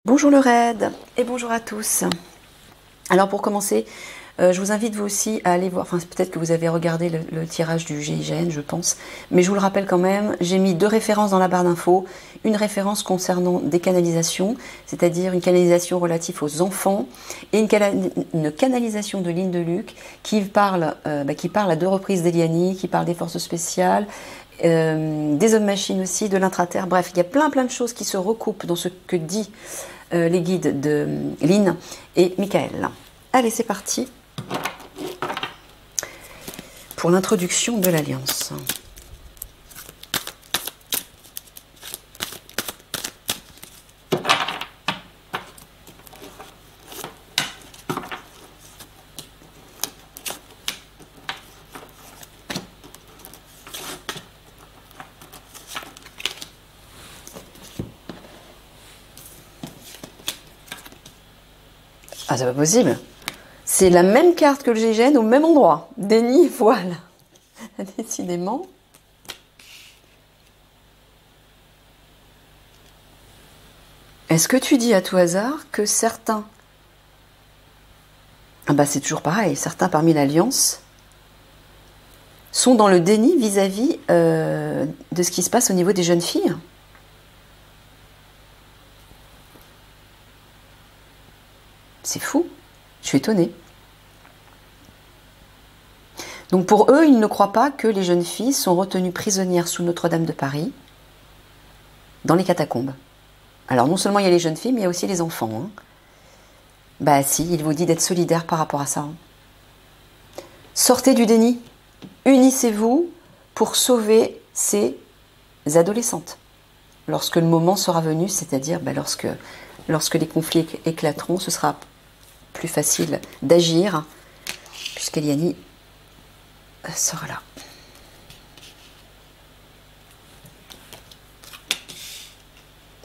Bonjour le raid et bonjour à tous. Alors pour commencer, je vous invite vous aussi à aller voir, enfin peut-être que vous avez regardé le tirage du GIGN je pense, mais je vous le rappelle quand même, j'ai mis 2 références dans la barre d'infos, une référence concernant des canalisations, c'est-à-dire une canalisation relative aux enfants et une canalisation de Lynn Deluc qui parle à 2 reprises d'Eliani, qui parle des forces spéciales, des hommes machines aussi, de l'intraterre, bref, il y a plein de choses qui se recoupent dans ce que dit les guides de Lynn et Michael. Allez, c'est parti pour l'introduction de l'Alliance. Ah, c'est pas possible. C'est la même carte que le GIGN au même endroit. Déni, voile. Décidément. Est-ce que tu dis à tout hasard que certains... Ah bah c'est toujours pareil. Certains parmi l'Alliance sont dans le déni vis-à-vis de ce qui se passe au niveau des jeunes filles. C'est fou. Je suis étonnée. Donc pour eux, ils ne croient pas que les jeunes filles sont retenues prisonnières sous Notre-Dame de Paris, dans les catacombes. Alors non seulement il y a les jeunes filles, mais il y a aussi les enfants. Hein. Bah si, il vous dit d'être solidaire par rapport à ça. Hein. Sortez du déni. Unissez-vous pour sauver ces adolescentes. Lorsque le moment sera venu, c'est-à-dire lorsque les conflits éclateront, ce sera plus facile d'agir, puisqu'Eliani sera là.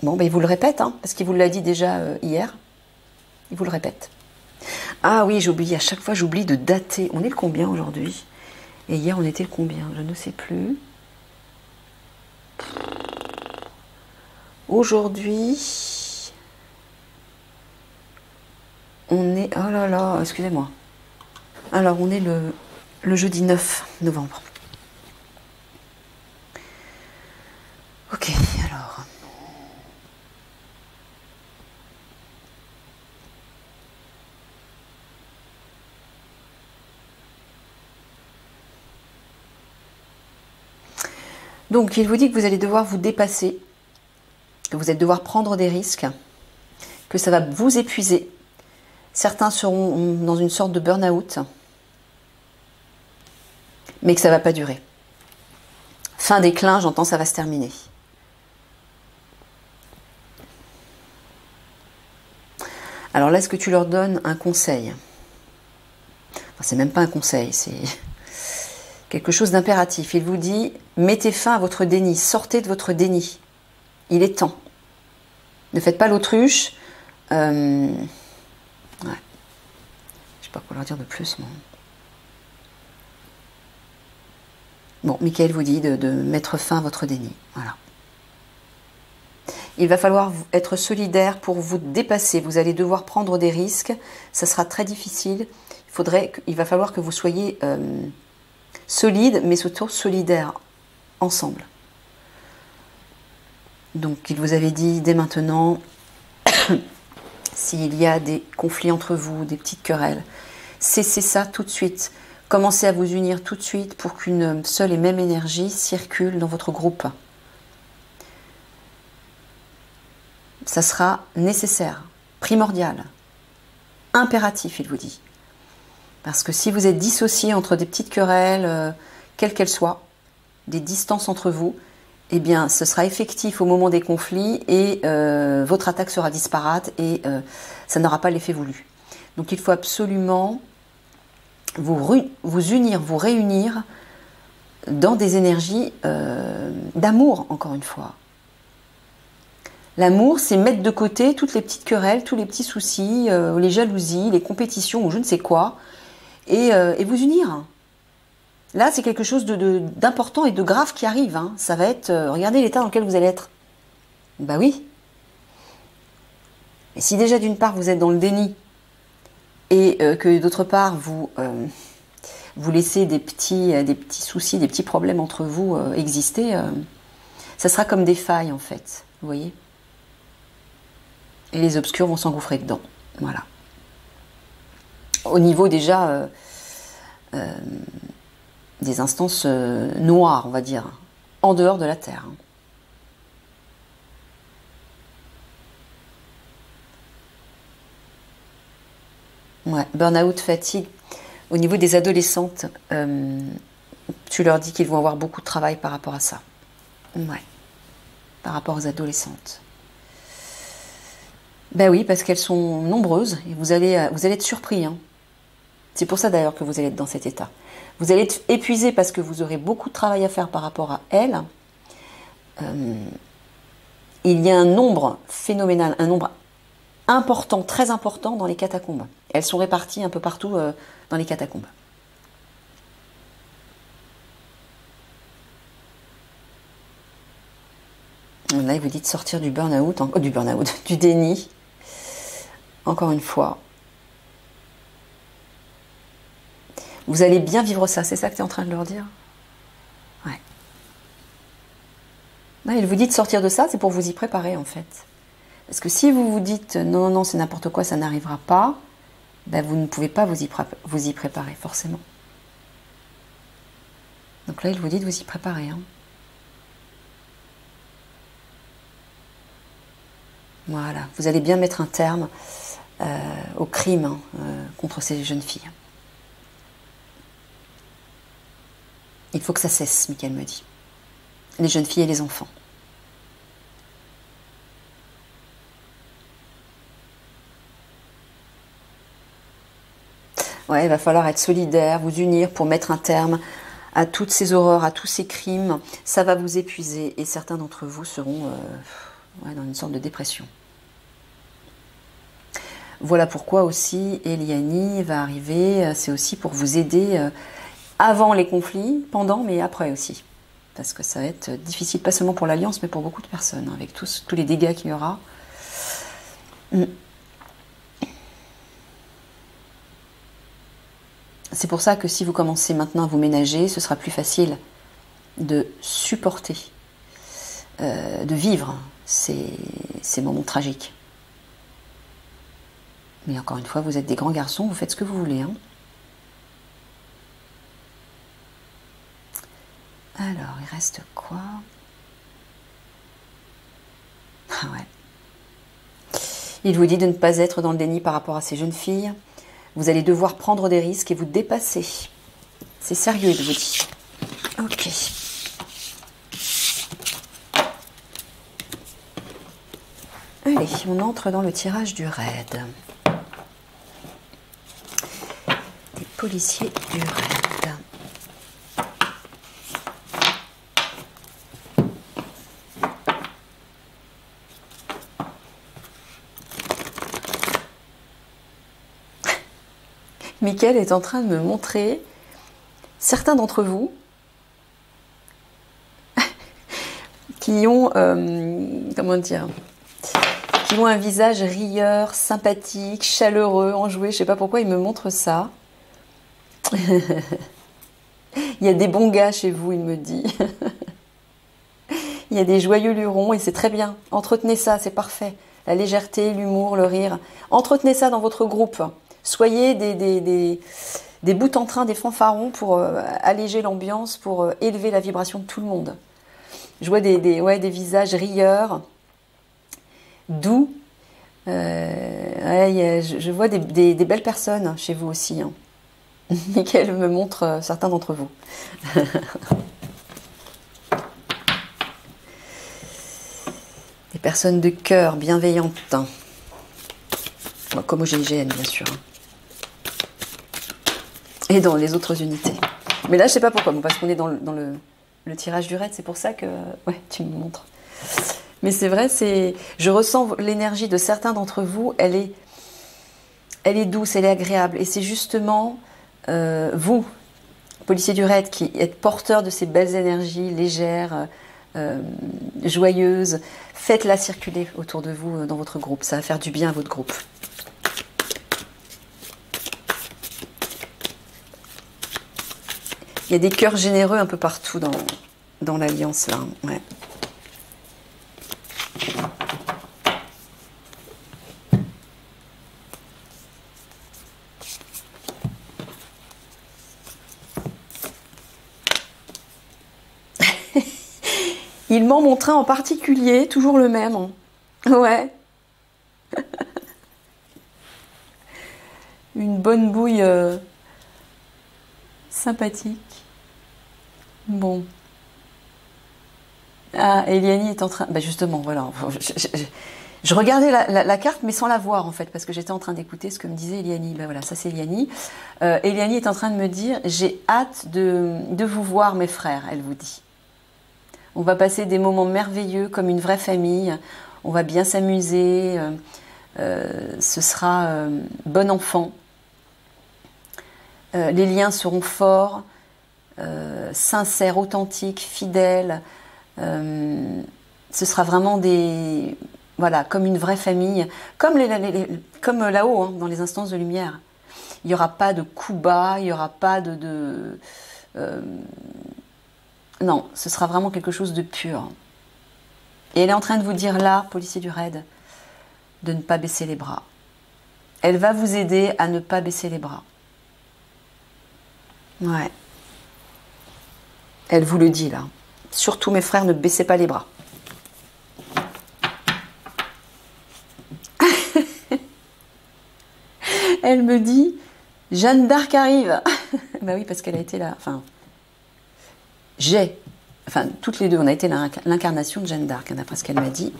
Bon, ben il vous le répète, hein, parce qu'il vous l'a dit déjà hier. Il vous le répète. Ah oui, j'oublie, à chaque fois j'oublie de dater. On est le combien aujourd'hui? Et hier on était le combien? Je ne sais plus. Aujourd'hui, on est... Oh là là, excusez-moi. Alors, on est le jeudi 9 novembre. Ok, alors... Donc, il vous dit que vous allez devoir vous dépasser, que vous allez devoir prendre des risques, que ça va vous épuiser. Certains seront dans une sorte de burn-out, mais que ça ne va pas durer. Fin déclin, j'entends, ça va se terminer. Alors là, est-ce que tu leur donnes un conseil? Enfin, c'est même pas un conseil, c'est quelque chose d'impératif. Il vous dit, mettez fin à votre déni, sortez de votre déni. Il est temps. Ne faites pas l'autruche. Ouais. Je sais pas quoi leur dire de plus, moi. Bon, Michael vous dit de mettre fin à votre déni. Voilà. Il va falloir être solidaire pour vous dépasser. Vous allez devoir prendre des risques. Ça sera très difficile. Il va falloir que vous soyez solide, mais surtout solidaire ensemble. Donc, il vous avait dit dès maintenant, s'il y a des conflits entre vous, des petites querelles, cessez ça tout de suite. Commencez à vous unir tout de suite pour qu'une seule et même énergie circule dans votre groupe. Ça sera nécessaire, primordial, impératif, il vous dit. Parce que si vous êtes dissociés entre des petites querelles, quelles qu'elles soient, des distances entre vous, eh bien, ce sera effectif au moment des conflits et votre attaque sera disparate et ça n'aura pas l'effet voulu. Donc, il faut absolument vous unir, vous réunir dans des énergies d'amour, encore une fois. L'amour, c'est mettre de côté toutes les petites querelles, tous les petits soucis, les jalousies, les compétitions ou je ne sais quoi, et vous unir. Là, c'est quelque chose d'important et de grave qui arrive. Hein. Ça va être... regardez l'état dans lequel vous allez être. Bah oui. Et si déjà d'une part vous êtes dans le déni et que d'autre part vous laissez des petits soucis, des petits problèmes entre vous exister, ça sera comme des failles en fait, vous voyez. Et les obscurs vont s'engouffrer dedans, voilà. Au niveau déjà des instances noires, on va dire, en dehors de la Terre. Ouais, burn-out, fatigue. Au niveau des adolescentes, tu leur dis qu'ils vont avoir beaucoup de travail par rapport à ça. Ouais, par rapport aux adolescentes. Ben oui, parce qu'elles sont nombreuses et vous allez être surpris. Hein. C'est pour ça d'ailleurs que vous allez être dans cet état. Vous allez être épuisé parce que vous aurez beaucoup de travail à faire par rapport à elles. Il y a un nombre phénoménal, un nombre important, très important dans les catacombes. Elles sont réparties un peu partout dans les catacombes. Là, il vous dit de sortir du burn-out, du déni. Encore une fois. Vous allez bien vivre ça, c'est ça que tu es en train de leur dire? Ouais. Là, il vous dit de sortir de ça, c'est pour vous y préparer en fait. Parce que si vous vous dites non, non, c'est n'importe quoi, ça n'arrivera pas, ben vous ne pouvez pas vous y préparer, forcément. Donc là, il vous dit de vous y préparer. Hein. Voilà, vous allez bien mettre un terme au crime contre ces jeunes filles. Il faut que ça cesse, Michael me dit. Les jeunes filles et les enfants. Ouais, il va falloir être solidaire, vous unir pour mettre un terme à toutes ces horreurs, à tous ces crimes. Ça va vous épuiser et certains d'entre vous seront dans une sorte de dépression. Voilà pourquoi aussi Eliani va arriver. C'est aussi pour vous aider avant les conflits, pendant, mais après aussi. Parce que ça va être difficile, pas seulement pour l'Alliance, mais pour beaucoup de personnes, avec tous les dégâts qu'il y aura. C'est pour ça que si vous commencez maintenant à vous ménager, ce sera plus facile de supporter, de vivre ces moments tragiques. Mais encore une fois, vous êtes des grands garçons, vous faites ce que vous voulez. Hein. Alors, il reste quoi? Ah ouais. Il vous dit de ne pas être dans le déni par rapport à ces jeunes filles. Vous allez devoir prendre des risques et vous dépasser. C'est sérieux, il vous dit. Ok. Allez, on entre dans le tirage du raid. Des policiers du raid. Michael est en train de me montrer certains d'entre vous qui ont, comment dire, qui ont un visage rieur, sympathique, chaleureux, enjoué. Je sais pas pourquoi il me montre ça. Il y a des bons gars chez vous, il me dit. Il y a des joyeux lurons et c'est très bien. Entretenez ça, c'est parfait. La légèreté, l'humour, le rire. Entretenez ça dans votre groupe. Soyez des bouts en train, des fanfarons pour alléger l'ambiance, pour élever la vibration de tout le monde. Je vois des visages rieurs, doux. Je vois des belles personnes chez vous aussi. Hein. Michael me montre certains d'entre vous. Des personnes de cœur, bienveillantes. Hein. Comme au GIGN, bien sûr. Et dans les autres unités. Mais là, je sais pas pourquoi, parce qu'on est dans le tirage du raid, c'est pour ça que... Ouais, tu me montres. Mais c'est vrai, je ressens l'énergie de certains d'entre vous, elle est douce, elle est agréable. Et c'est justement vous, policiers du raid, qui êtes porteurs de ces belles énergies légères, joyeuse. Faites-la circuler autour de vous dans votre groupe. Ça va faire du bien à votre groupe. Il y a des cœurs généreux un peu partout dans l'alliance là. Ouais. Il m'en montre un en particulier, toujours le même. Ouais. Une bonne bouille sympathique. Bon. Ah, Eliani est en train... Bah justement, voilà. Je regardais la carte, mais sans la voir, en fait, parce que j'étais en train d'écouter ce que me disait Eliani. Ben voilà, ça c'est Eliani. Eliani est en train de me dire, j'ai hâte de vous voir, mes frères, elle vous dit. On va passer des moments merveilleux, comme une vraie famille. On va bien s'amuser. Ce sera bon enfant. Les liens seront forts, sincères, authentiques, fidèles. Ce sera vraiment des... Voilà, comme une vraie famille, comme là-haut, hein, dans les instances de lumière. Il n'y aura pas de coups bas, il n'y aura pas non, ce sera vraiment quelque chose de pur. Et elle est en train de vous dire là, policier du raid, de ne pas baisser les bras. Elle va vous aider à ne pas baisser les bras. Ouais. Elle vous le dit là. Surtout mes frères, ne baissez pas les bras. Elle me dit, Jeanne d'Arc arrive. Bah oui, parce qu'elle a été là. Enfin, toutes les deux, on a été l'incarnation de Jeanne d'Arc, hein, d'après ce qu'elle m'a dit.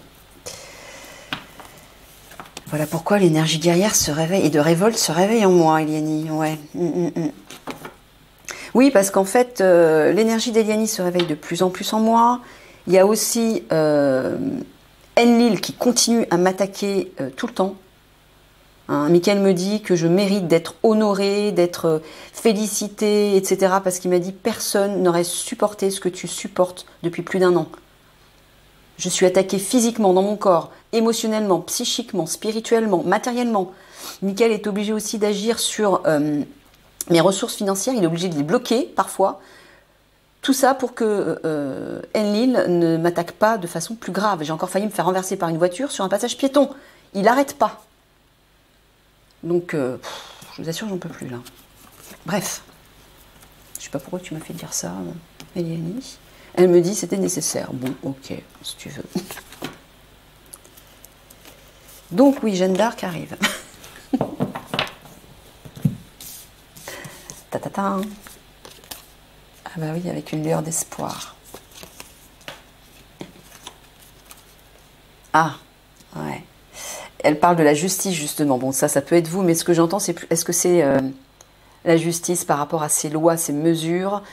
Voilà pourquoi l'énergie guerrière se réveille et de révolte se réveille en moi, Eliani. Ouais. Oui, parce qu'en fait, l'énergie d'Eliani se réveille de plus en plus en moi. Il y a aussi Enlil qui continue à m'attaquer tout le temps. Hein, Mickaël me dit que je mérite d'être honorée, d'être félicitée, etc. Parce qu'il m'a dit personne n'aurait supporté ce que tu supportes depuis plus d'1 an. Je suis attaquée physiquement dans mon corps, émotionnellement, psychiquement, spirituellement, matériellement. Mickaël est obligé aussi d'agir sur mes ressources financières. Il est obligé de les bloquer parfois. Tout ça pour que Enlil ne m'attaque pas de façon plus grave. J'ai encore failli me faire renverser par une voiture sur un passage piéton. Il n'arrête pas. Donc, je vous assure, j'en peux plus là. Bref, je sais pas pourquoi tu m'as fait dire ça, Eliani. Elle me dit c'était nécessaire. Bon, ok, si tu veux. Donc oui, Jeanne d'Arc arrive. Ta-ta-ta. Ah bah oui, avec une lueur d'espoir. Ah, ouais. Elle parle de la justice, justement. Bon, ça peut être vous, mais ce que j'entends, c'est est-ce que c'est la justice par rapport à ces lois, ces mesures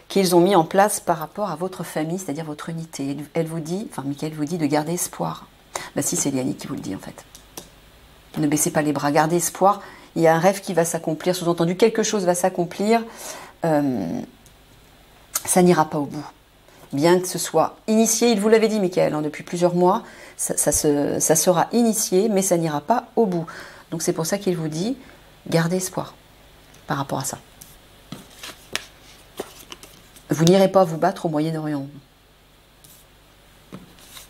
qu'ils ont mis en place par rapport à votre famille, c'est-à-dire votre unité. Elle vous dit, enfin, Mickaël vous dit de garder espoir. Bah si, c'est Eliani qui vous le dit, en fait. Ne baissez pas les bras, gardez espoir. Il y a un rêve qui va s'accomplir, sous-entendu, quelque chose va s'accomplir. Ça n'ira pas au bout. Bien que ce soit initié, il vous l'avait dit, Mickaël, hein, depuis plusieurs mois, ça sera initié, mais ça n'ira pas au bout. Donc c'est pour ça qu'il vous dit, gardez espoir par rapport à ça. Vous n'irez pas vous battre au Moyen-Orient.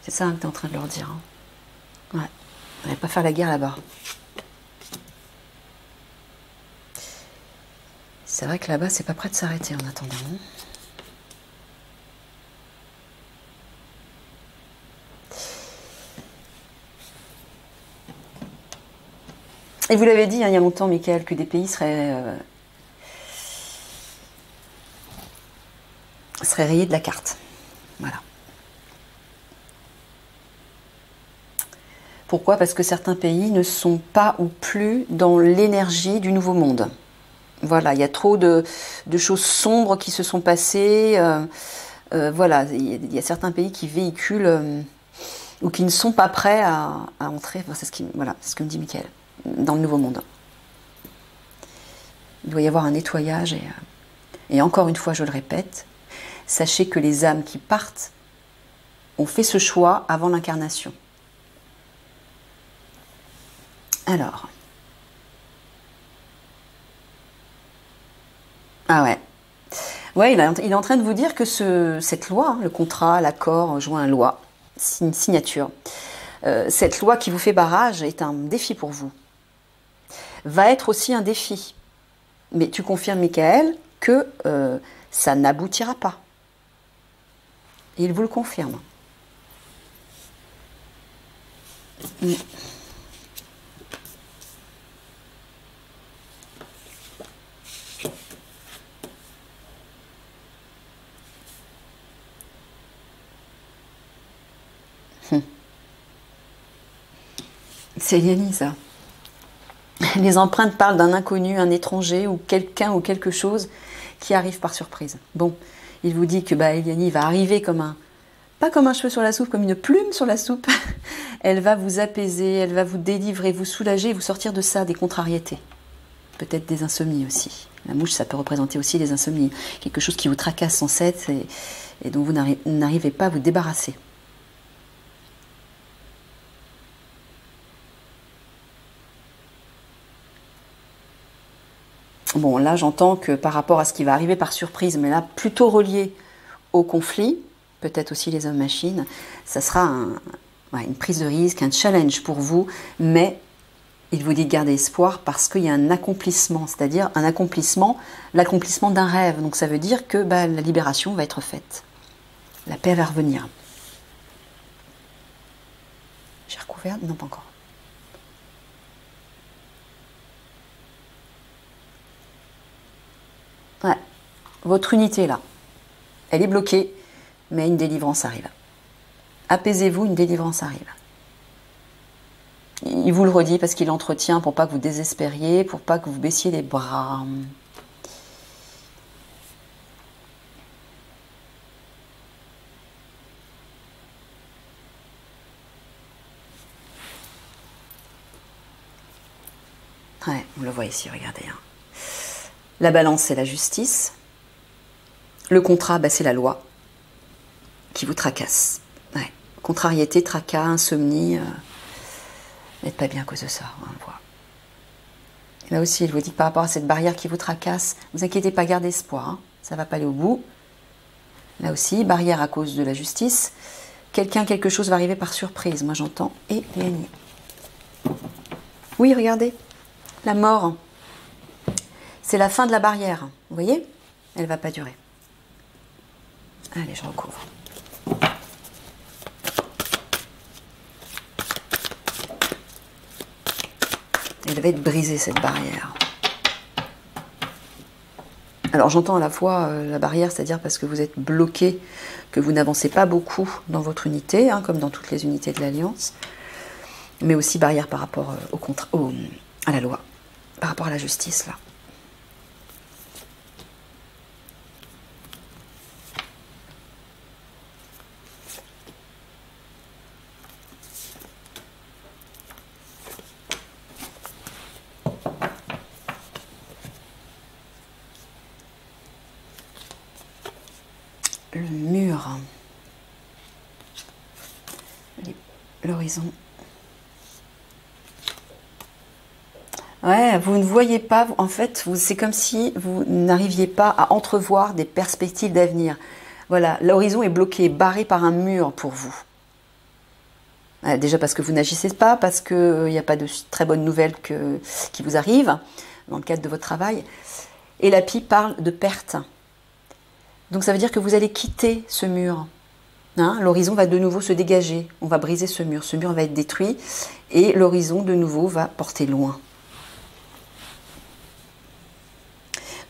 C'est ça hein, que tu es en train de leur dire. Hein. Ouais. Vous n'allez pas faire la guerre là-bas. C'est vrai que là-bas, c'est pas prêt de s'arrêter en attendant. Et vous l'avez dit hein, il y a longtemps, Mickaël, que des pays seraient rayés de la carte. Voilà. Pourquoi? Parce que certains pays ne sont pas ou plus dans l'énergie du nouveau monde. Voilà, il y a trop de choses sombres qui se sont passées. Voilà, il y a certains pays qui véhiculent ou qui ne sont pas prêts à entrer. C'est ce que me dit Mickaël. Dans le nouveau monde. Il doit y avoir un nettoyage et encore une fois, je le répète, sachez que les âmes qui partent on fait ce choix avant l'incarnation. Alors. Ah ouais. Ouais, il est en train de vous dire que cette loi, hein, le contrat, l'accord, joint loi, une signature, cette loi qui vous fait barrage est un défi pour vous. Va être aussi un défi. Mais tu confirmes, Michael, que ça n'aboutira pas. Et il vous le confirme. Mm. C'est Yanni, ça. Les empreintes parlent d'un inconnu, un étranger ou quelqu'un ou quelque chose qui arrive par surprise. Bon, il vous dit que Eliani va arriver pas comme un cheveu sur la soupe, comme une plume sur la soupe. Elle va vous apaiser, elle va vous délivrer, vous soulager, vous sortir de ça, des contrariétés. Peut-être des insomnies aussi. La mouche, ça peut représenter aussi des insomnies. Quelque chose qui vous tracasse sans cesse et dont vous n'arrivez pas à vous débarrasser. Bon, là, j'entends que par rapport à ce qui va arriver par surprise, mais là, plutôt relié au conflit, peut-être aussi les hommes-machines, ça sera une prise de risque, un challenge pour vous, mais il vous dit de garder espoir parce qu'il y a un accomplissement, c'est-à-dire l'accomplissement d'un rêve. Donc ça veut dire que la libération va être faite. La paix va revenir. J'ai recouvert? Non, pas encore. Ouais. Votre unité, là, elle est bloquée, mais une délivrance arrive. Apaisez-vous, une délivrance arrive. Il vous le redit parce qu'il entretient pour pas que vous désespériez, pour pas que vous baissiez les bras. Ouais, on le voit ici, regardez. Hein. La balance, c'est la justice. Le contrat, c'est la loi qui vous tracasse. Ouais. Contrariété, tracas, insomnie. N'êtes pas bien à cause de ça, on le voit. Là aussi, il vous dit que par rapport à cette barrière qui vous tracasse, ne vous inquiétez pas, gardez espoir. Hein. Ça ne va pas aller au bout. Là aussi, barrière à cause de la justice. Quelque chose va arriver par surprise, moi j'entends. Et Léonie. Oui, regardez. La mort. C'est la fin de la barrière. Vous voyez? Elle ne va pas durer. Allez, je recouvre. Elle va être brisée, cette barrière. Alors j'entends à la fois la barrière, c'est-à-dire parce que vous êtes bloqué, que vous n'avancez pas beaucoup dans votre unité, hein, comme dans toutes les unités de l'Alliance, mais aussi barrière par rapport à la loi, par rapport à la justice, là. Le mur, l'horizon. Ouais, vous ne voyez pas, en fait, c'est comme si vous n'arriviez pas à entrevoir des perspectives d'avenir. Voilà, l'horizon est bloqué, barré par un mur pour vous. Déjà parce que vous n'agissez pas, parce qu'il n'y a pas de très bonnes nouvelles qui vous arrivent dans le cadre de votre travail. Et la pipe parle de perte. Donc ça veut dire que vous allez quitter ce mur. Hein, l'horizon va de nouveau se dégager. On va briser ce mur. Ce mur va être détruit et l'horizon de nouveau va porter loin.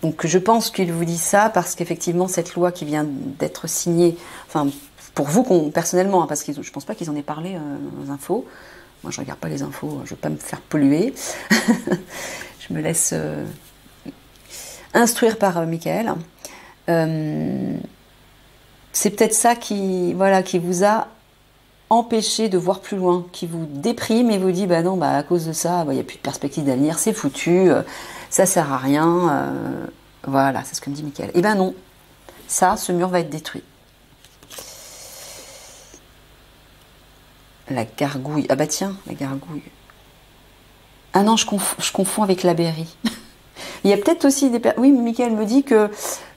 Donc je pense qu'il vous dit ça parce qu'effectivement cette loi qui vient d'être signée, enfin pour vous personnellement, hein, parce que je ne pense pas qu'ils en aient parlé aux infos. Moi je ne regarde pas les infos, je ne veux pas me faire polluer. Je me laisse instruire par Michael. C'est peut-être ça qui vous a empêché de voir plus loin, qui vous déprime et vous dit non, à cause de ça, il n'y a plus de perspective d'avenir, c'est foutu, ça sert à rien. Voilà, c'est ce que me dit Michael. Eh ben non, ce mur va être détruit. La gargouille. Ah bah tiens, la gargouille. Ah non, je confonds avec la berry. Il y a peut-être aussi des... Oui, Mickaël me dit que...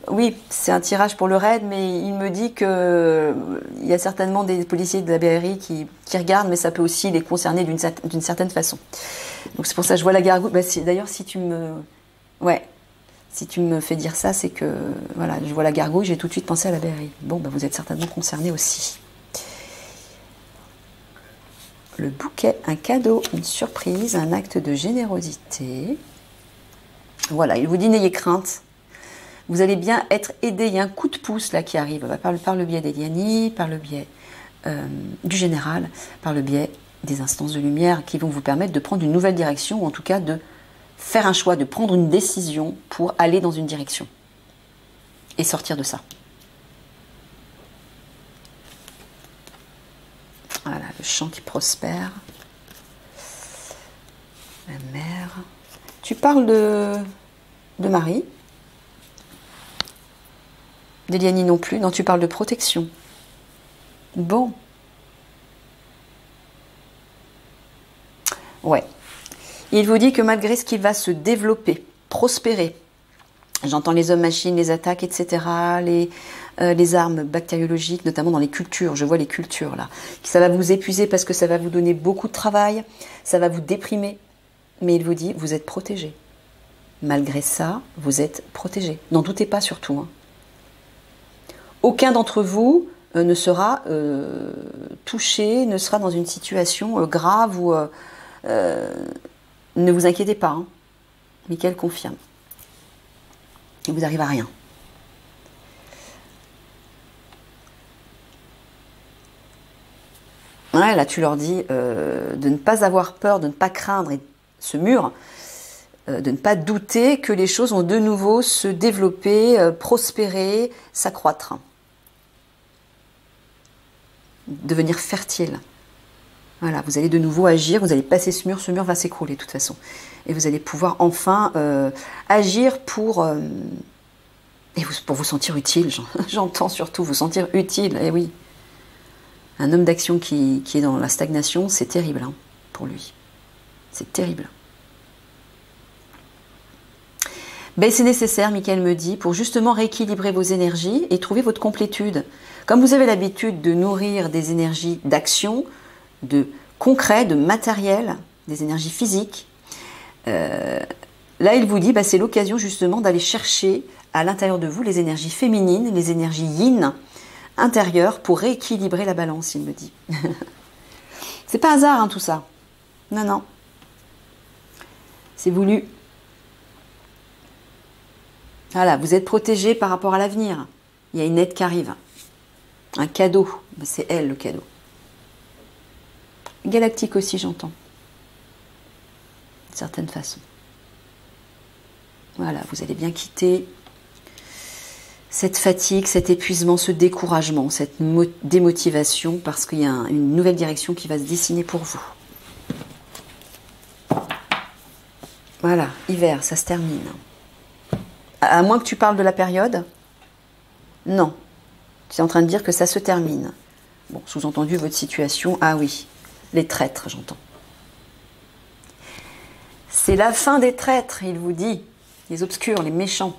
Oui, c'est un tirage pour le raid, mais il me dit que il y a certainement des policiers de la BRI qui regardent, mais ça peut aussi les concerner d'une certaine façon. Donc c'est pour ça que je vois la gargouille. Bah, d'ailleurs, si tu me... Ouais, si tu me fais dire ça, c'est que... Voilà, je vois la gargouille, j'ai tout de suite pensé à la BRI. Bon, bah, vous êtes certainement concernés aussi. Le bouquet, un cadeau, une surprise, un acte de générosité. Voilà, il vous dit n'ayez crainte. Vous allez bien être aidé. Il y a un coup de pouce là qui arrive par le biais d'Eliani, par le biais du général, par le biais des instances de lumière qui vont vous permettre de prendre une nouvelle direction, ou en tout cas de faire un choix, de prendre une décision pour aller dans une direction et sortir de ça. Voilà, le champ qui prospère. La mer. Tu parles de Marie. D'Eliani non plus. Non, tu parles de protection. Bon. Ouais. Il vous dit que malgré ce qui va se développer, prospérer, j'entends les hommes-machines, les attaques, etc., les armes bactériologiques, notamment dans les cultures, je vois les cultures là, ça va vous épuiser parce que ça va vous donner beaucoup de travail, ça va vous déprimer, mais il vous dit, vous êtes protégé. Malgré ça, vous êtes protégé. N'en doutez pas surtout, hein. Aucun d'entre vous ne sera touché, ne sera dans une situation grave ou ne vous inquiétez pas. Hein. Mickaël confirme. Il vous arrive à rien. Ouais, là, tu leur dis de ne pas avoir peur, de ne pas craindre ce mur, de ne pas douter que les choses vont de nouveau se développer, prospérer, s'accroître. Devenir fertile. Voilà, vous allez de nouveau agir, vous allez passer ce mur va s'écrouler de toute façon. Et vous allez pouvoir enfin agir pour vous sentir utile. J'entends surtout vous sentir utile, eh oui. Un homme d'action qui est dans la stagnation, c'est terrible hein, pour lui. C'est terrible. Ben, c'est nécessaire, Mickaël me dit, pour justement rééquilibrer vos énergies et trouver votre complétude. Comme vous avez l'habitude de nourrir des énergies d'action, de concret, de matériel, des énergies physiques, là il vous dit, ben, c'est l'occasion justement d'aller chercher à l'intérieur de vous les énergies féminines, les énergies yin intérieures pour rééquilibrer la balance, il me dit. C'est pas hasard hein, tout ça. Non, non. C'est voulu. Voilà, vous êtes protégé par rapport à l'avenir. Il y a une aide qui arrive. Un cadeau. C'est elle le cadeau. Galactique aussi, j'entends. D'une certaine façon. Voilà, vous allez bien quitter cette fatigue, cet épuisement, ce découragement, cette démotivation, parce qu'il y a une nouvelle direction qui va se dessiner pour vous. Voilà, hiver, ça se termine. À moins que tu parles de la période. Non. Tu es en train de dire que ça se termine. Bon, sous-entendu, votre situation. Ah oui, les traîtres, j'entends. C'est la fin des traîtres, il vous dit. Les obscurs, les méchants.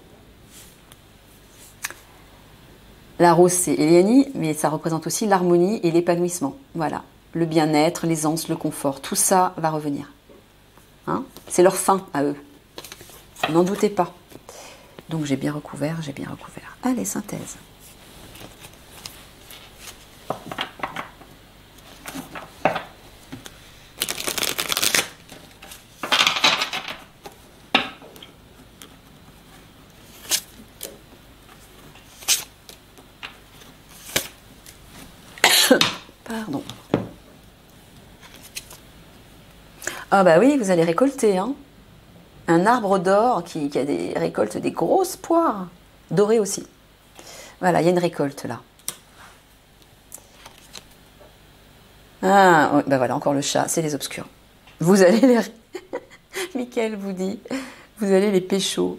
La rose, c'est Eliani, mais ça représente aussi l'harmonie et l'épanouissement. Voilà. Le bien-être, l'aisance, le confort, tout ça va revenir. Hein, c'est leur fin à eux. N'en doutez pas. Donc j'ai bien recouvert, j'ai bien recouvert. Allez, synthèse. Pardon. Ah bah oui, vous allez récolter, hein. Un arbre d'or qui récolte des grosses poires, dorées aussi. Voilà, il y a une récolte là. Ah, ben voilà, encore le chat, c'est les obscurs. Vous allez les... Mickaël vous dit, vous allez les pécho.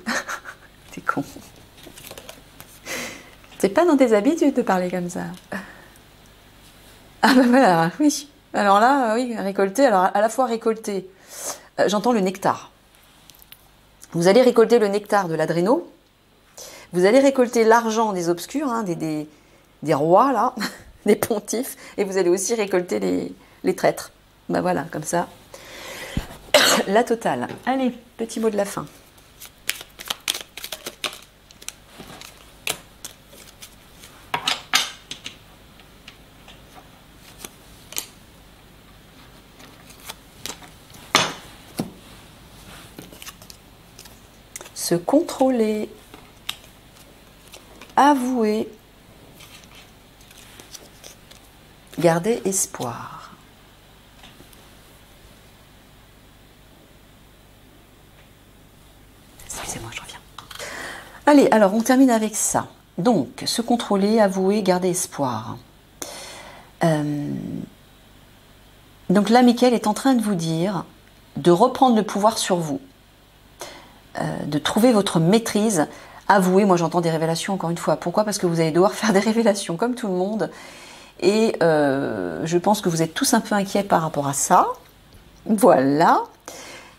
T'es con. C'est pas dans tes habitudes de parler comme ça. Ah ben voilà, oui. Alors là, oui, récolter. Alors à la fois récolter, j'entends le nectar. Vous allez récolter le nectar de l'adréno. Vous allez récolter l'argent des obscurs, hein, des rois, là, des pontifes. Et vous allez aussi récolter les traîtres. Ben voilà, comme ça. La totale. Allez, petit mot de la fin. Se contrôler, avouer, garder espoir. Excusez-moi, je reviens. Allez, alors on termine avec ça. Donc, se contrôler, avouer, garder espoir. Donc là, Michael est en train de vous dire de reprendre le pouvoir sur vous. De trouver votre maîtrise, avouer, moi j'entends des révélations encore une fois. Pourquoi? Parce que vous allez devoir faire des révélations comme tout le monde. Et je pense que vous êtes tous un peu inquiets par rapport à ça. Voilà.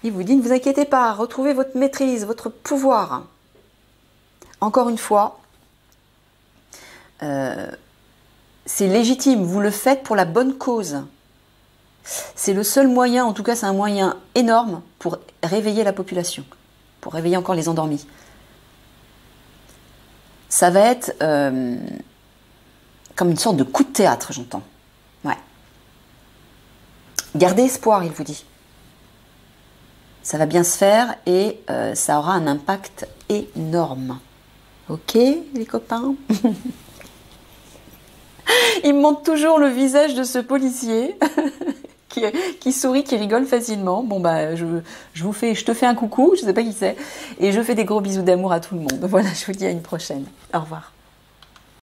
Il vous dit, ne vous inquiétez pas, retrouvez votre maîtrise, votre pouvoir. Encore une fois, c'est légitime, vous le faites pour la bonne cause. C'est le seul moyen, en tout cas c'est un moyen énorme pour réveiller la population. Pour réveiller encore les endormis. Ça va être comme une sorte de coup de théâtre, j'entends. Ouais. Gardez espoir, il vous dit. Ça va bien se faire et ça aura un impact énorme. Ok, les copains? Il me montre toujours le visage de ce policier qui sourit, qui rigole facilement. Bon bah je te fais un coucou, je sais pas qui c'est, et je fais des gros bisous d'amour à tout le monde. Voilà, je vous dis à une prochaine. Au revoir.